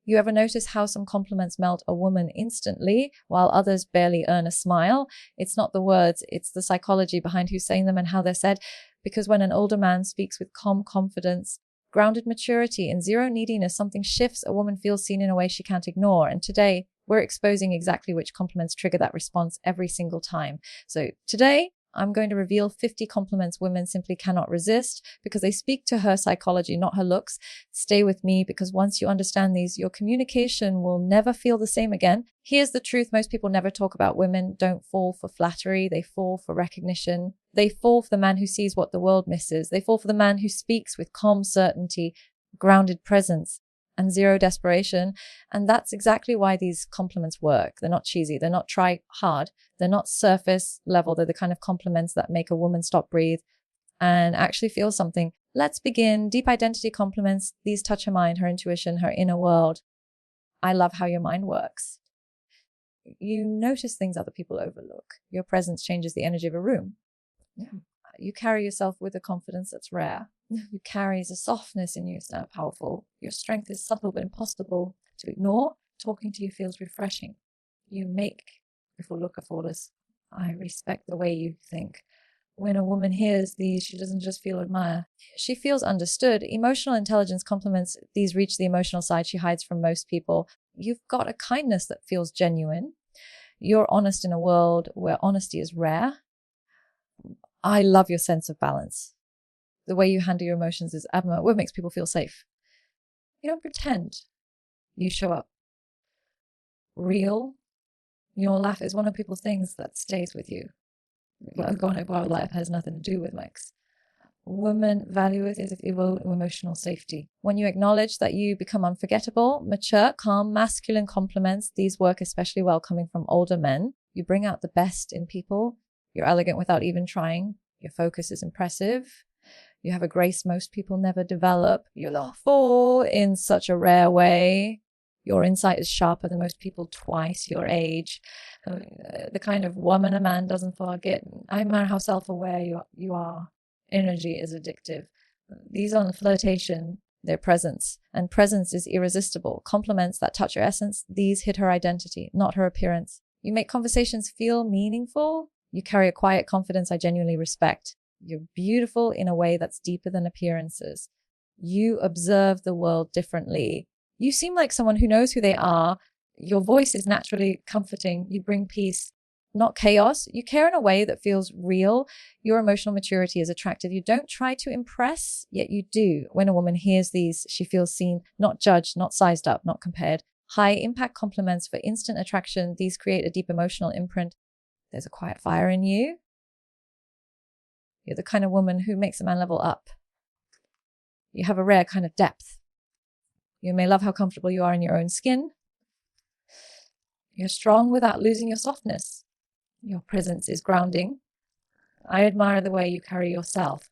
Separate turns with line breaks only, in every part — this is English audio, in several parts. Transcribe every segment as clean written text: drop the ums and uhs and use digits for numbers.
You ever notice how some compliments melt a woman instantly while others barely earn a smile? It's not the words, it's the psychology behind who's saying them and how they're said. Because when an older man speaks with calm confidence, grounded maturity, and zero neediness, something shifts. A woman feels seen in a way she can't ignore. And today, we're exposing exactly which compliments trigger that response every single time. So today, I'm going to reveal 50 compliments women simply cannot resist because they speak to her psychology, not her looks. Stay with me because once you understand these, your communication will never feel the same again. Here's the truth. Most people never talk about. Women don't fall for flattery. They fall for recognition. They fall for the man who sees what the world misses. They fall for the man who speaks with calm certainty, grounded presence, and zero desperation. And that's exactly why these compliments work. They're not cheesy. They're not try hard. They're not surface level. They're the kind of compliments that make a woman stop, breathe, and actually feel something. Let's begin. Deep identity compliments. These touch her mind, her intuition, her inner world. I love how your mind works. You notice things other people overlook. Your presence changes the energy of a room. You carry yourself with a confidence that's rare. You carry a softness in you. It's not powerful. Your strength is subtle but impossible to ignore. Talking to you feels refreshing. You make people look effortless. I respect the way you think. When a woman hears these, she doesn't just feel admired. She feels understood. Emotional intelligence compliments these reach the emotional side she hides from most people. You've got a kindness that feels genuine. You're honest in a world where honesty is rare. I love your sense of balance. The way you handle your emotions is admirable. What makes people feel safe? You don't pretend. You show up. Real. Your laugh is one of people's things that stays with you. Going about life has nothing to do with mics. Women value it as if it will emotional safety. When you acknowledge that you become unforgettable, mature, calm, masculine compliments, these work especially well coming from older men. You bring out the best in people. You're elegant without even trying. Your focus is impressive. You have a grace most people never develop. You're thoughtful in such a rare way. Your insight is sharper than most people twice your age. The kind of woman a man doesn't forget. I admire how self-aware you are. Energy is addictive. These aren't flirtation, they're presence. And presence is irresistible. Compliments that touch your essence, these hit her identity, not her appearance. You make conversations feel meaningful. You carry a quiet confidence I genuinely respect. You're beautiful in a way that's deeper than appearances. You observe the world differently. You seem like someone who knows who they are. Your voice is naturally comforting. You bring peace, not chaos. You care in a way that feels real. Your emotional maturity is attractive. You don't try to impress, yet you do. When a woman hears these, she feels seen, not judged, not sized up, not compared. High impact compliments for instant attraction. These create a deep emotional imprint. There's a quiet fire in you. You're the kind of woman who makes a man level up. You have a rare kind of depth. You may love how comfortable you are in your own skin. You're strong without losing your softness. Your presence is grounding. I admire the way you carry yourself.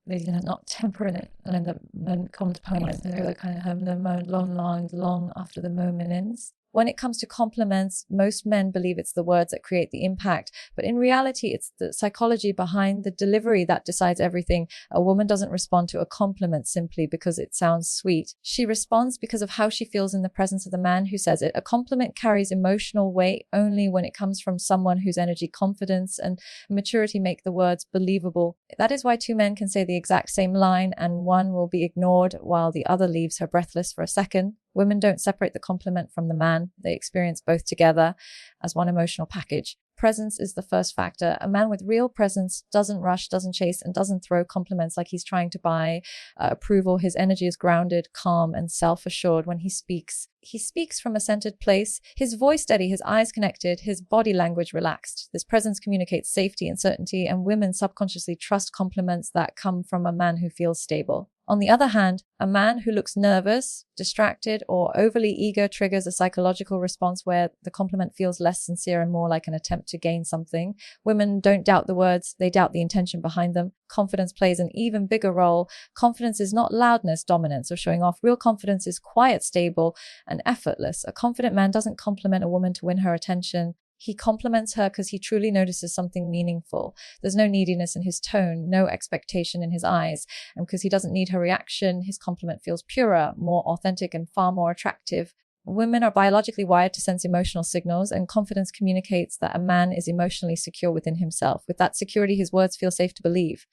They're not temperate and the component. They're kind of having the long lines long after the moment ends. When it comes to compliments, most men believe it's the words that create the impact. But in reality, it's the psychology behind the delivery that decides everything. A woman doesn't respond to a compliment simply because it sounds sweet. She responds because of how she feels in the presence of the man who says it. A compliment carries emotional weight only when it comes from someone whose energy, confidence, and maturity make the words believable. That is why two men can say the exact same line and one will be ignored while the other leaves her breathless for a second. Women don't separate the compliment from the man. They experience both together as one emotional package. Presence is the first factor. A man with real presence doesn't rush, doesn't chase, and doesn't throw compliments like he's trying to buy approval. His energy is grounded, calm, and self-assured when he speaks. He speaks from a centered place, his voice steady, his eyes connected, his body language relaxed. This presence communicates safety and certainty, and women subconsciously trust compliments that come from a man who feels stable. On the other hand, a man who looks nervous, distracted, or overly eager triggers a psychological response where the compliment feels less sincere and more like an attempt to gain something. Women don't doubt the words, they doubt the intention behind them. Confidence plays an even bigger role. Confidence is not loudness, dominance, or showing off. Real confidence is quiet, stable, and effortless. A confident man doesn't compliment a woman to win her attention. He compliments her because he truly notices something meaningful. There's no neediness in his tone, no expectation in his eyes. And because he doesn't need her reaction, his compliment feels purer, more authentic, and far more attractive. Women are biologically wired to sense emotional signals, and confidence communicates that a man is emotionally secure within himself. With that security, his words feel safe to believe.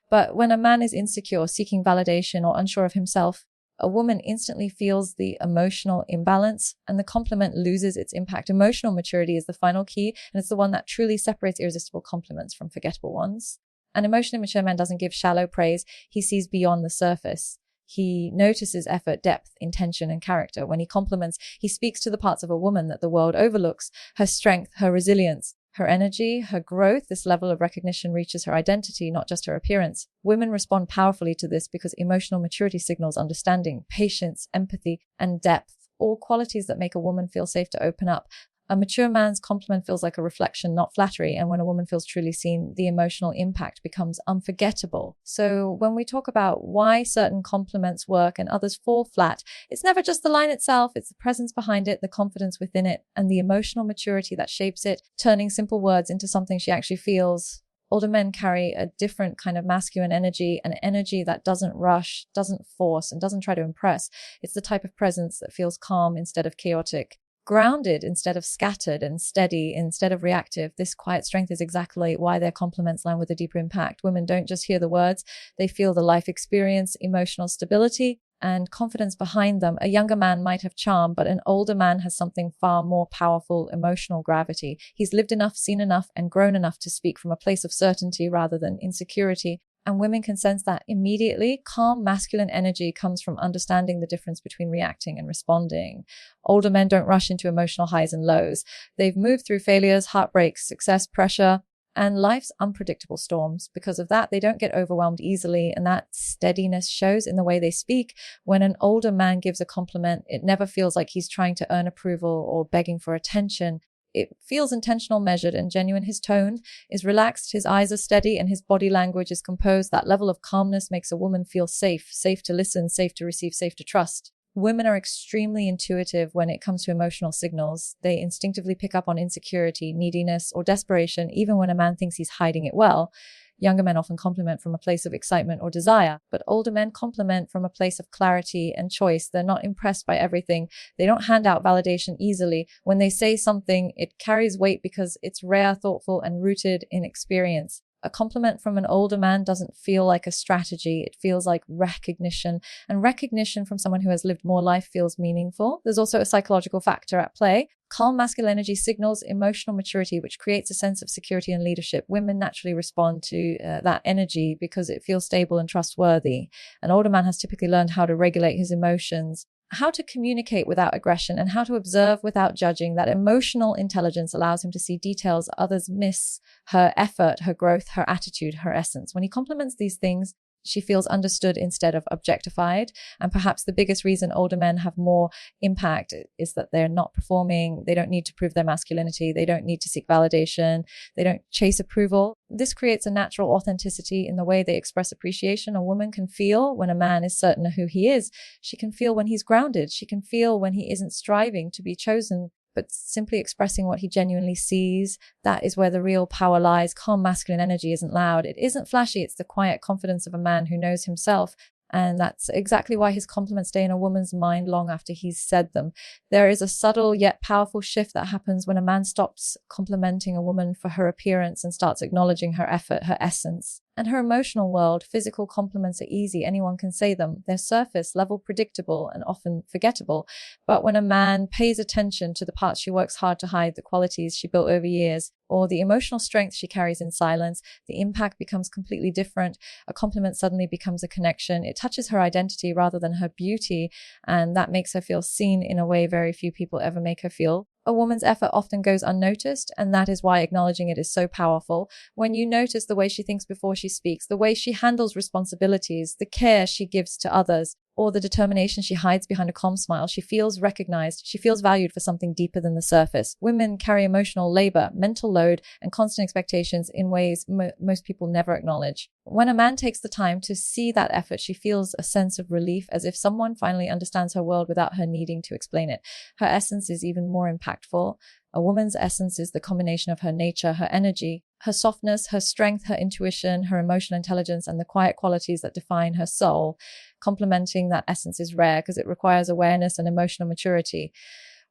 But when a man is insecure, seeking validation, or unsure of himself, a woman instantly feels the emotional imbalance, and the compliment loses its impact. Emotional maturity is the final key, and it's the one that truly separates irresistible compliments from forgettable ones. An emotionally mature man doesn't give shallow praise. He sees beyond the surface. He notices effort, depth, intention, and character. When he compliments, he speaks to the parts of a woman that the world overlooks: her strength, her resilience, her energy, her growth. This level of recognition reaches her identity, not just her appearance. Women respond powerfully to this because emotional maturity signals understanding, patience, empathy, and depth, all qualities that make a woman feel safe to open up. A mature man's compliment feels like a reflection, not flattery. And when a woman feels truly seen, the emotional impact becomes unforgettable. So when we talk about why certain compliments work and others fall flat, it's never just the line itself. It's the presence behind it, the confidence within it, and the emotional maturity that shapes it, turning simple words into something she actually feels. Older men carry a different kind of masculine energy, an energy that doesn't rush, doesn't force, and doesn't try to impress. It's the type of presence that feels calm instead of chaotic, grounded instead of scattered, and steady instead of reactive. This quiet strength is exactly why their compliments land with a deeper impact. Women don't just hear the words, they feel the life experience, emotional stability, and confidence behind them. A younger man might have charm, but an older man has something far more powerful: emotional gravity. He's lived enough, seen enough, and grown enough to speak from a place of certainty rather than insecurity. And women can sense that immediately. Calm masculine energy comes from understanding the difference between reacting and responding. Older men don't rush into emotional highs and lows. They've moved through failures, heartbreaks, success, pressure, and life's unpredictable storms. Because of that, they don't get overwhelmed easily, and that steadiness shows in the way they speak. When an older man gives a compliment, it never feels like he's trying to earn approval or begging for attention. It feels intentional, measured, and genuine. His tone is relaxed, his eyes are steady, and his body language is composed. That level of calmness makes a woman feel safe, safe to listen, safe to receive, safe to trust. Women are extremely intuitive when it comes to emotional signals. They instinctively pick up on insecurity, neediness, or desperation, even when a man thinks he's hiding it well. Younger men often compliment from a place of excitement or desire, but older men compliment from a place of clarity and choice. They're not impressed by everything. They don't hand out validation easily. When they say something, it carries weight because it's rare, thoughtful, and rooted in experience. A compliment from an older man doesn't feel like a strategy. It feels like recognition. And recognition from someone who has lived more life feels meaningful. There's also a psychological factor at play. Calm masculine energy signals emotional maturity, which creates a sense of security and leadership. Women naturally respond to that energy because it feels stable and trustworthy. An older man has typically learned how to regulate his emotions, how to communicate without aggression, and how to observe without judging. That emotional intelligence allows him to see details others miss: her effort, her growth, her attitude, her essence. When he compliments these things, she feels understood instead of objectified. And perhaps the biggest reason older men have more impact is that they're not performing. They don't need to prove their masculinity. They don't need to seek validation. They don't chase approval. This creates a natural authenticity in the way they express appreciation. A woman can feel when a man is certain of who he is. She can feel when he's grounded. She can feel when he isn't striving to be chosen, but simply expressing what he genuinely sees. That is where the real power lies. Calm masculine energy isn't loud. It isn't flashy. It's the quiet confidence of a man who knows himself. And that's exactly why his compliments stay in a woman's mind long after he's said them. There is a subtle yet powerful shift that happens when a man stops complimenting a woman for her appearance and starts acknowledging her effort, her essence, and her emotional world. Physical compliments are easy. Anyone can say them. They're surface level, predictable, and often forgettable. But when a man pays attention to the parts she works hard to hide, the qualities she built over years, or the emotional strength she carries in silence, the impact becomes completely different. A compliment suddenly becomes a connection. It touches her identity rather than her beauty, and that makes her feel seen in a way very few people ever make her feel. A woman's effort often goes unnoticed, and that is why acknowledging it is so powerful. When you notice the way she thinks before she speaks, the way she handles responsibilities, the care she gives to others, or the determination she hides behind a calm smile, she feels recognized. She feels valued for something deeper than the surface. Women carry emotional labor, mental load, and constant expectations in ways most people never acknowledge. When a man takes the time to see that effort, she feels a sense of relief, as if someone finally understands her world without her needing to explain it. Her essence is even more impactful. A woman's essence is the combination of her nature, her energy, her softness, her strength, her intuition, her emotional intelligence, and the quiet qualities that define her soul. Complementing that essence is rare because it requires awareness and emotional maturity.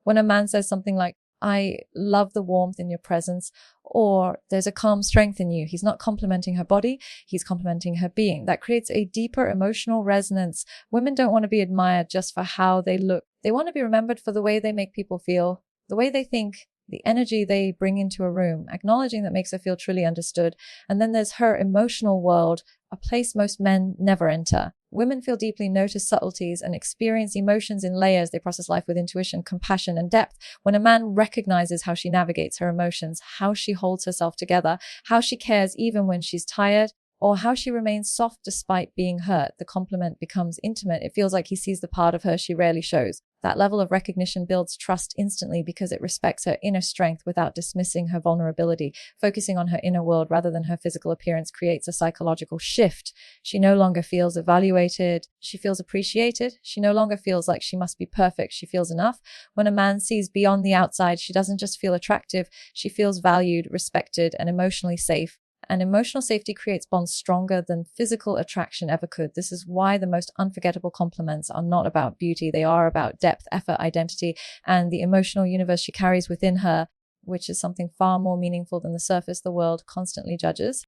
When a man says something like, I love the warmth in your presence, or there's a calm strength in you, he's not complimenting her body, he's complimenting her being. That creates a deeper emotional resonance. Women don't want to be admired just for how they look. They want to be remembered for the way they make people feel, the way they think, the energy they bring into a room, acknowledging that makes her feel truly understood. And then there's her emotional world, a place most men never enter. Women feel deeply, notice subtleties, and experience emotions in layers. They process life with intuition, compassion, and depth. When a man recognizes how she navigates her emotions, how she holds herself together, how she cares even when she's tired, or how she remains soft despite being hurt, the compliment becomes intimate. It feels like he sees the part of her she rarely shows. That level of recognition builds trust instantly because it respects her inner strength without dismissing her vulnerability. Focusing on her inner world rather than her physical appearance creates a psychological shift. She no longer feels evaluated. She feels appreciated. She no longer feels like she must be perfect. She feels enough. When a man sees beyond the outside, she doesn't just feel attractive. She feels valued, respected, and emotionally safe. And emotional safety creates bonds stronger than physical attraction ever could. This is why the most unforgettable compliments are not about beauty. They are about depth, effort, identity, and the emotional universe she carries within her, which is something far more meaningful than the surface the world constantly judges.